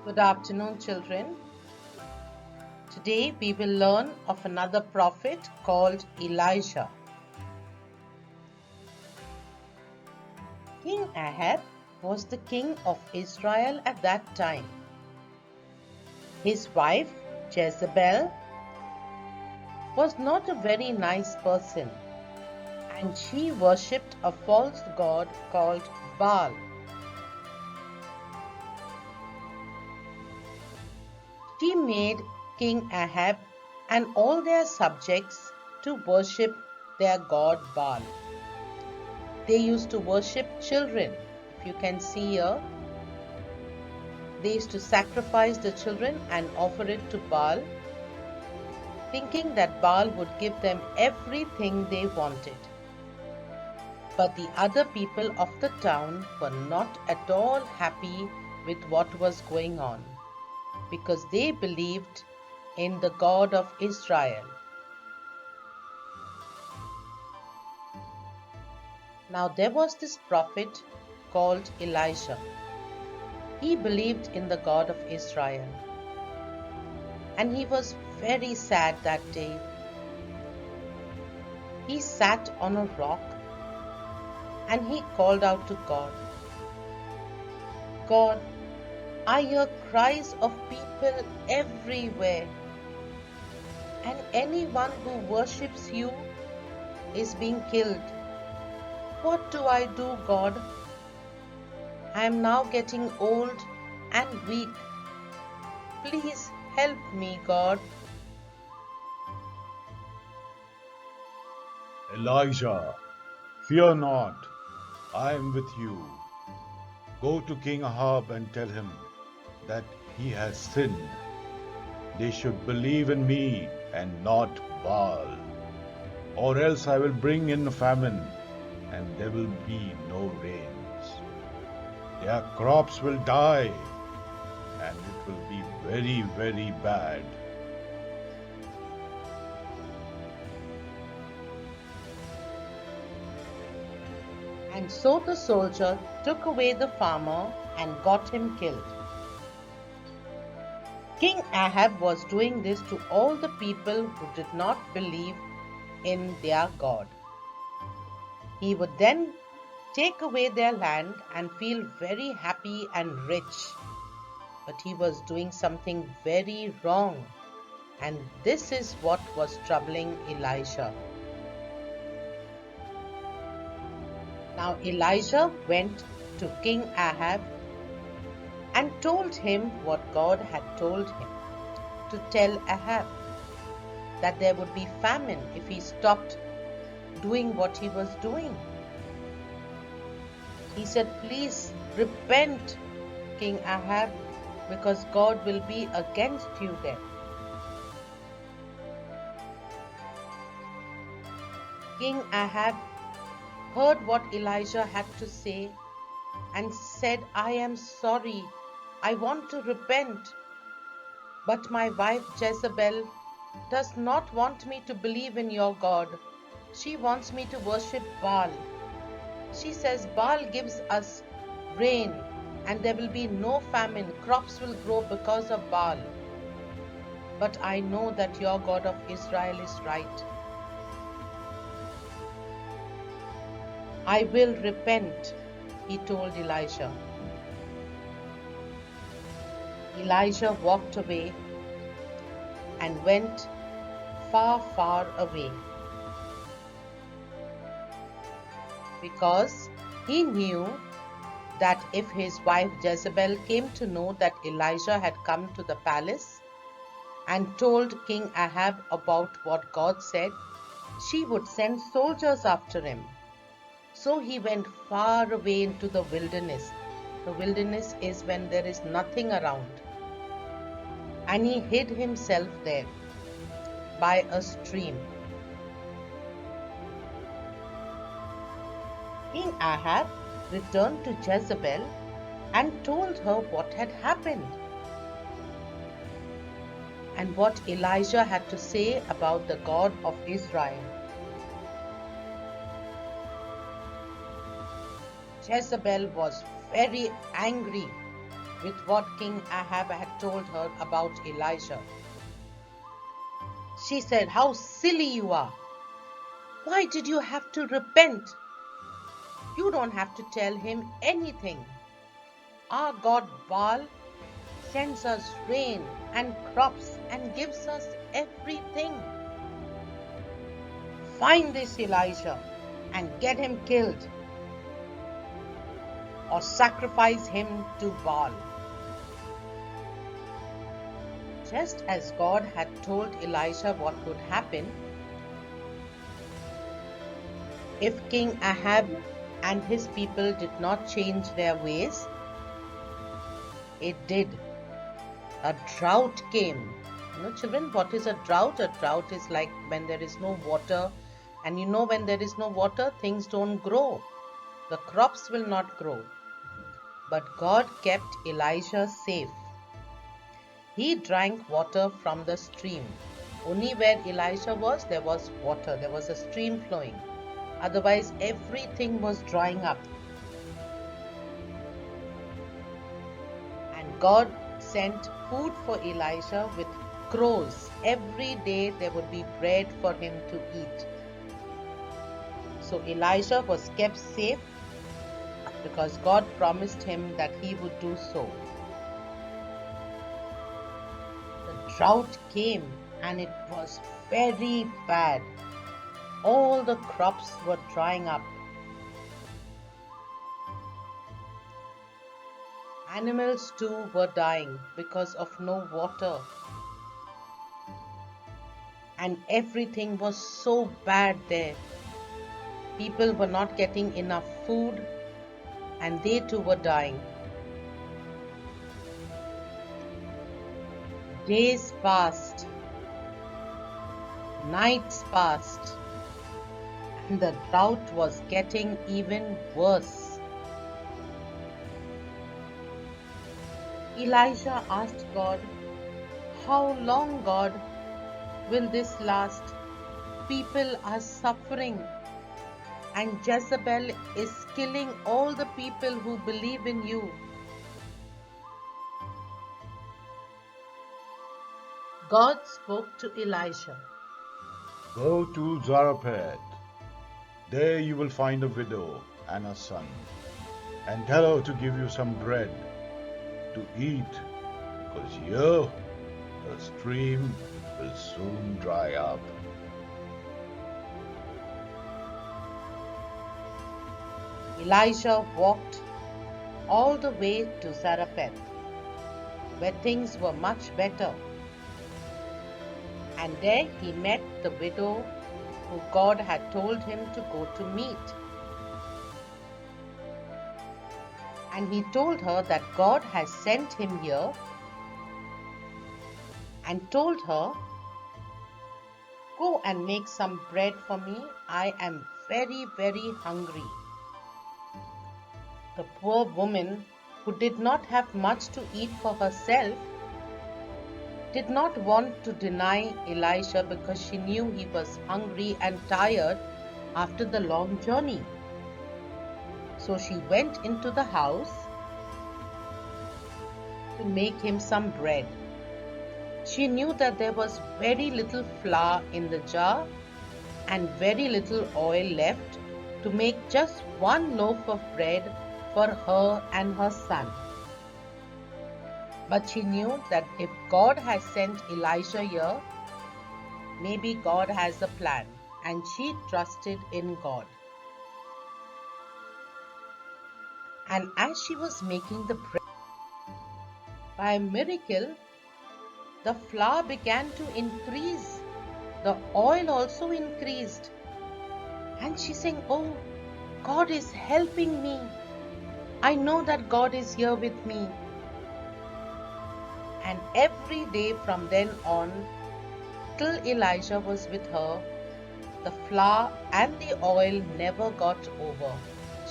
Good afternoon, children. Today we will learn of another prophet called Elijah. King Ahab was the king of Israel at that time. His wife, Jezebel, was not a very nice person, and she worshipped a false god called Baal. She made King Ahab and all their subjects to worship their god Baal. They used to worship children. If you can see here, they used to sacrifice the children and offer it to Baal, thinking that Baal would give them everything they wanted. But the other people of the town were not at all happy with what was going on, because they believed in the God of Israel. Now there was this prophet called Elijah. He believed in the God of Israel, and he was very sad that day. He sat on a rock and he called out to God, God, I hear cries of people everywhere, and anyone who worships you is being killed. What do I do, God? I am now getting old and weak. Please help me, God. Elijah, fear not, I am with you. Go to King Ahab and tell him that he has sinned. They should believe in me and not Baal, or else I will bring in a famine and there will be no rains. Their crops will die and it will be very, very bad. And so the soldier took away the farmer and got him killed. King Ahab was doing this to all the people who did not believe in their God. He would then take away their land and feel very happy and rich. But he was doing something very wrong, and this is what was troubling Elijah. Now Elijah went to King Ahab and told him what God had told him to tell Ahab, that there would be famine if he stopped doing what he was doing. He said, please repent, King Ahab, because God will be against you then. King Ahab heard what Elijah had to say and said, I am sorry, I want to repent. But my wife Jezebel does not want me to believe in your God. She wants me to worship Baal. She says Baal gives us rain and there will be no famine. Crops will grow because of Baal. But I know that your God of Israel is right. I will repent, he told Elijah. Elijah walked away and went far, far away, because he knew that if his wife Jezebel came to know that Elijah had come to the palace and told King Ahab about what God said, she would send soldiers after him. So he went far away into the wilderness. The wilderness is when there is nothing around. And he hid himself there by a stream. King Ahab returned to Jezebel and told her what had happened and what Elijah had to say about the God of Israel. Jezebel was very angry with what King Ahab had told her about Elijah. She said, "How silly you are! Why did you have to repent? You don't have to tell him anything. Our God Baal sends us rain and crops and gives us everything. Find this Elijah and get him killed, or sacrifice him to Baal." Just as God had told Elijah what would happen if King Ahab and his people did not change their ways, it did. A drought came. Children, what is a drought? A drought is like when there is no water. And when there is no water, things don't grow. The crops will not grow. But God kept Elijah safe. He drank water from the stream. Only where Elijah was, there was water. There was a stream flowing. Otherwise, everything was drying up. And God sent food for Elijah with crows. Every day there would be bread for him to eat. So Elijah was kept safe because God promised him that he would do so. The drought came and it was very bad. All the crops were drying up. Animals too were dying because of no water. And everything was so bad there. People were not getting enough food and they too were dying. Days passed, nights passed, and the drought was getting even worse. Elijah asked God, "How long, God, will this last? People are suffering, and Jezebel is killing all the people who believe in you." God spoke to Elijah. Go to Zarephath. There you will find a widow and a son, and tell her to give you some bread to eat, because here the stream will soon dry up. Elijah walked all the way to Zarephath, where things were much better. And there he met the widow who God had told him to go to meet. And he told her that God has sent him here and told her, "Go and make some bread for me. I am very, very hungry." The poor woman, who did not have much to eat for herself, did not want to deny Elijah because she knew he was hungry and tired after the long journey. So she went into the house to make him some bread. She knew that there was very little flour in the jar and very little oil left to make just one loaf of bread for her and her son. But she knew that if God has sent Elijah here, maybe God has a plan, and she trusted in God. And as she was making the bread, by a miracle, the flour began to increase. The oil also increased. And she's saying, "Oh, God is helping me. I know that God is here with me." And every day from then on, till Elijah was with her, the flour and the oil never got over.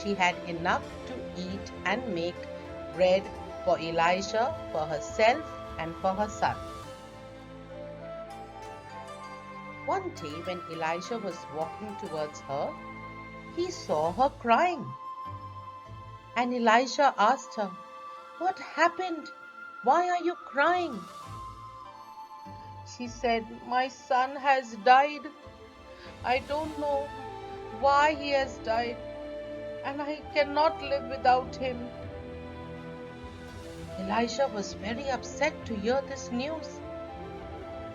She had enough to eat and make bread for Elijah, for herself, and for her son. One day when Elijah was walking towards her, he saw her crying. And Elijah asked her, "What happened? Why are you crying?" She said, "My son has died. I don't know why he has died, and I cannot live without him." Elisha was very upset to hear this news,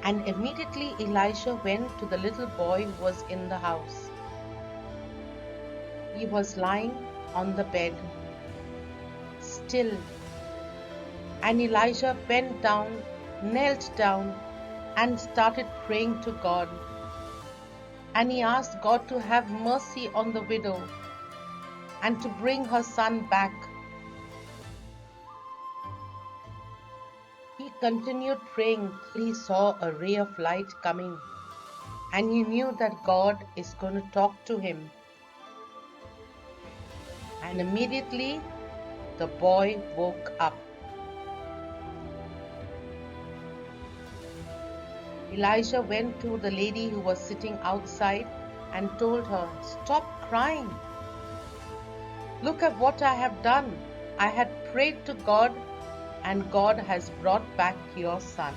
and immediately Elisha went to the little boy who was in the house. He was lying on the bed, still, and Elisha bent down, knelt down, and started praying to God. And he asked God to have mercy on the widow and to bring her son back. He continued praying till he saw a ray of light coming, and he knew that God is going to talk to him. And immediately the boy woke up. Elisha went to the lady who was sitting outside and told her, "Stop crying. Look at what I have done. I had prayed to God, and God has brought back your son."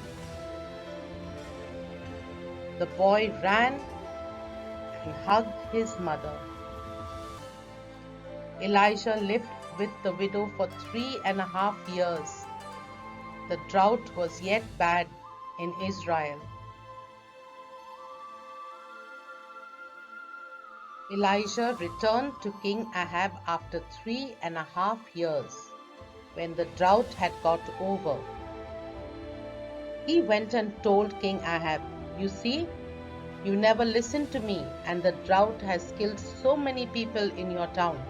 The boy ran and hugged his mother. Elisha lived with the widow for 3.5 years. The drought was yet bad in Israel. Elijah returned to King Ahab after 3.5 years, when the drought had got over. He went and told King Ahab, "You see, you never listened to me, and the drought has killed so many people in your town."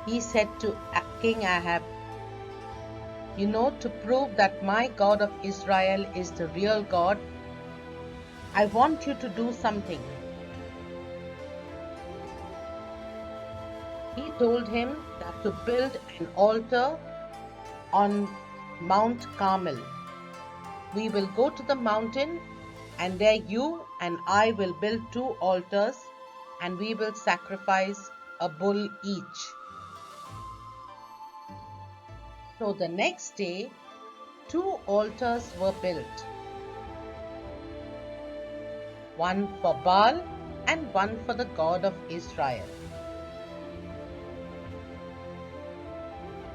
He said to King Ahab, "You know, to prove that my God of Israel is the real God, I want you to do something." He told him that to build an altar on Mount Carmel. "We will go to the mountain, and there you and I will build 2 altars, and we will sacrifice a bull each." So the next day, 2 altars were built, one for Baal and one for the God of Israel.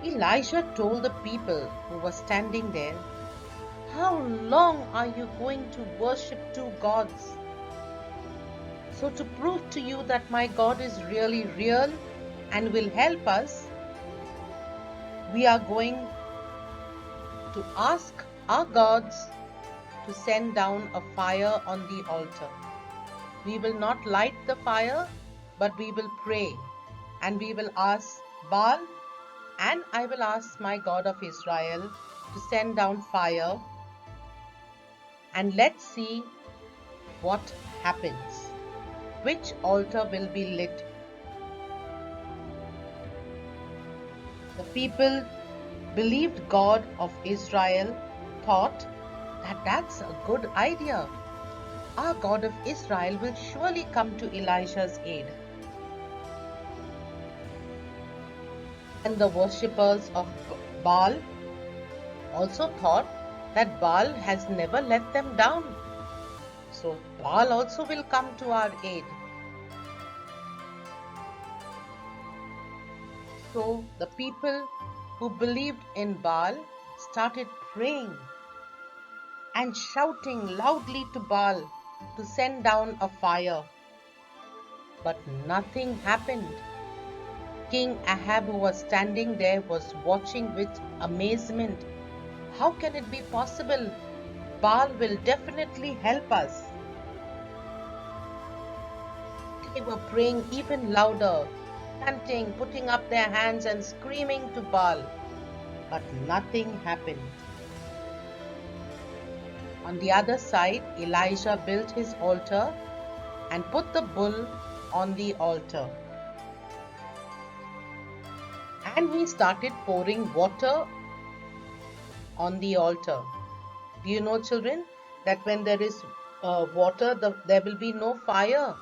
Elisha told the people who were standing there, "How long are you going to worship 2 gods? So to prove to you that my God is really real and will help us, we are going to ask our gods to send down a fire on the altar. We will not light the fire, but we will pray, and we will ask Baal, and I will ask my God of Israel to send down fire, and let's see what happens. Which altar will be lit?" The people believed God of Israel, thought that that's a good idea. Our God of Israel will surely come to Elisha's aid. And the worshippers of Baal also thought that Baal has never let them down. So Baal also will come to our aid. So the people who believed in Baal started praying and shouting loudly to Baal to send down a fire. But nothing happened. King Ahab, who was standing there, was watching with amazement. How can it be possible? Baal will definitely help us. They were praying even louder, chanting, putting up their hands and screaming to Baal. But nothing happened. On the other side, Elijah built his altar and put the bull on the altar. And he started pouring water on the altar. Do you know, children, that when there is water, there will be no fire.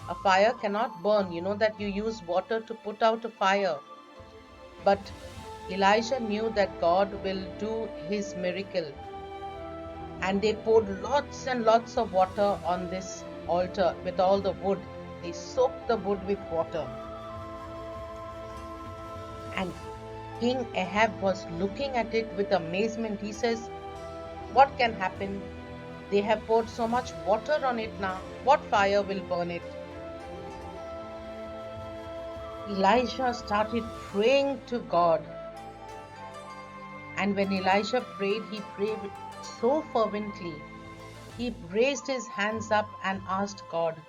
A fire cannot burn. You know that you use water to put out a fire. But Elijah knew that God will do his miracle, and they poured lots and lots of water on this altar with all the wood. They soaked the wood with water. And King Ahab was looking at it with amazement. He says, "What can happen? They have poured so much water on it now. What fire will burn it?" Elijah started praying to God. And when Elijah prayed, he prayed so fervently. He raised his hands up and asked God,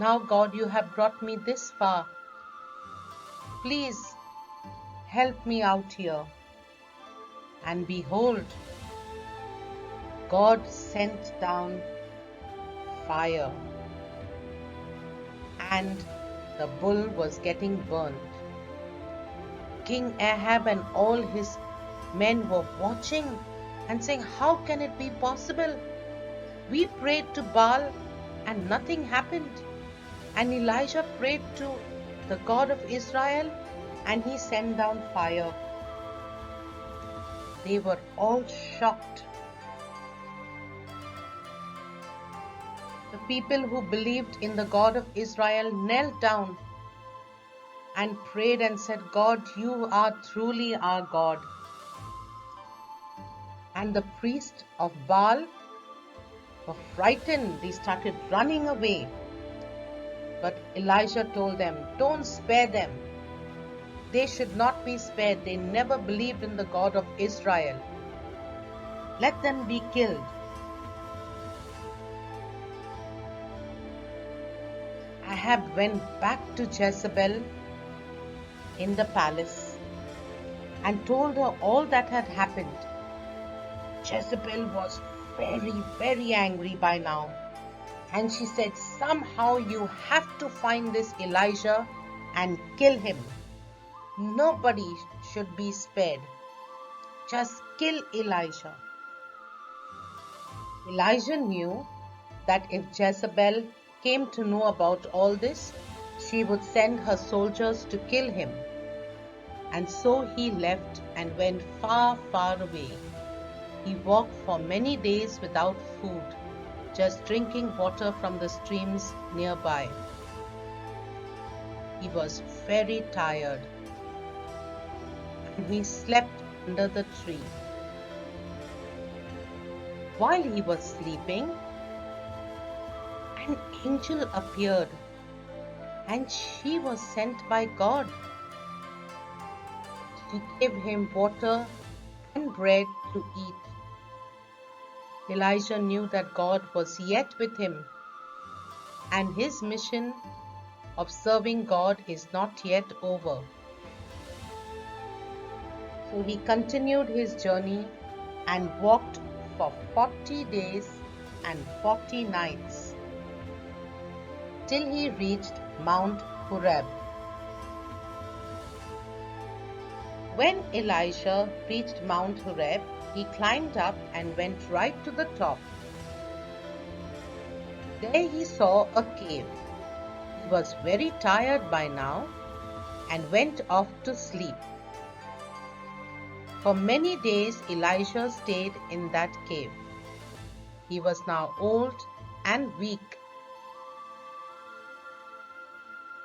"Now, God, you have brought me this far. Please help me out here." And behold, God sent down fire, and the bull was getting burned. King Ahab and all his men were watching and saying, "How can it be possible? We prayed to Baal and nothing happened. And Elijah prayed to the God of Israel and he sent down fire." They were all shocked. The people who believed in the God of Israel knelt down and prayed and said, "God, you are truly our God." And the priests of Baal were frightened. They started running away. But Elijah told them, "Don't spare them. They should not be spared. They never believed in the God of Israel. Let them be killed." Ahab went back to Jezebel in the palace and told her all that had happened. Jezebel was very, very angry by now. And she said, "Somehow you have to find this Elijah and kill him. Nobody should be spared. Just kill Elijah." Elijah knew that if Jezebel came to know about all this, she would send her soldiers to kill him. And so he left and went far, far away. He walked for many days without food, just drinking water from the streams nearby. He was very tired and he slept under the tree. While he was sleeping, an angel appeared, and she was sent by God. She gave him water and bread to eat. Elijah knew that God was yet with him, and his mission of serving God is not yet over. So he continued his journey and walked for 40 days and 40 nights till he reached Mount Horeb. When Elijah reached Mount Horeb, he climbed up and went right to the top. There he saw a cave. He was very tired by now and went off to sleep. For many days Elijah stayed in that cave. He was now old and weak.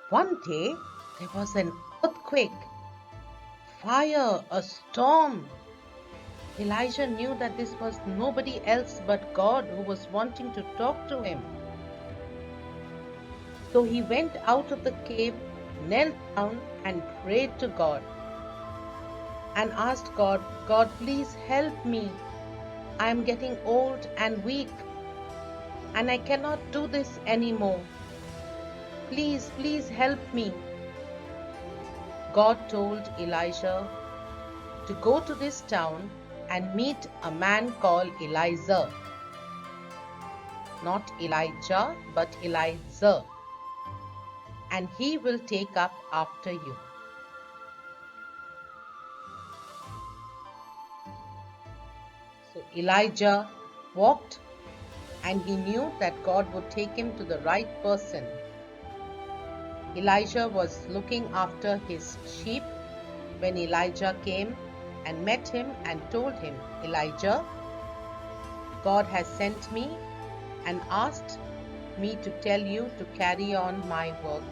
One day there was an earthquake, fire, a storm. Elijah knew that this was nobody else but God who was wanting to talk to him. So he went out of the cave, knelt down and prayed to God and asked God, "God, please help me. I am getting old and weak and I cannot do this anymore. Please, please help me." God told Elijah to go to this town and meet a man called Eliezer. Not Elijah, but Eliezer. And he will take up after you. So Elijah walked and he knew that God would take him to the right person. Elijah was looking after his sheep when Elijah came and met him and told him, Elijah, God has sent me and asked me to tell you to carry on my work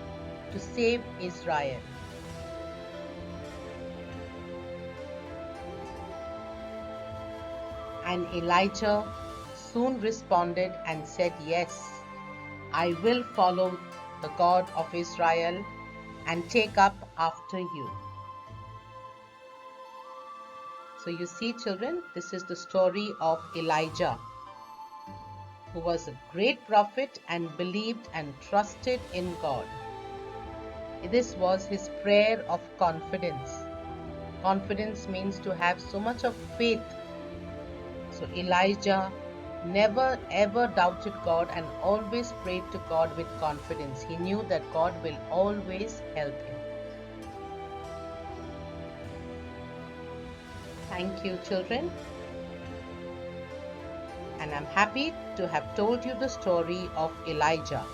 to save Israel. And Elijah soon responded and said, Yes, I will follow the God of Israel and take up after you. So you see, children, this is the story of Elijah, who was a great prophet and believed and trusted in God. This was his prayer of confidence. Confidence means to have so much of faith. So Elijah never ever doubted God and always prayed to God with confidence. He knew that God will always help him. Thank you, children. And I'm happy to have told you the story of Elijah.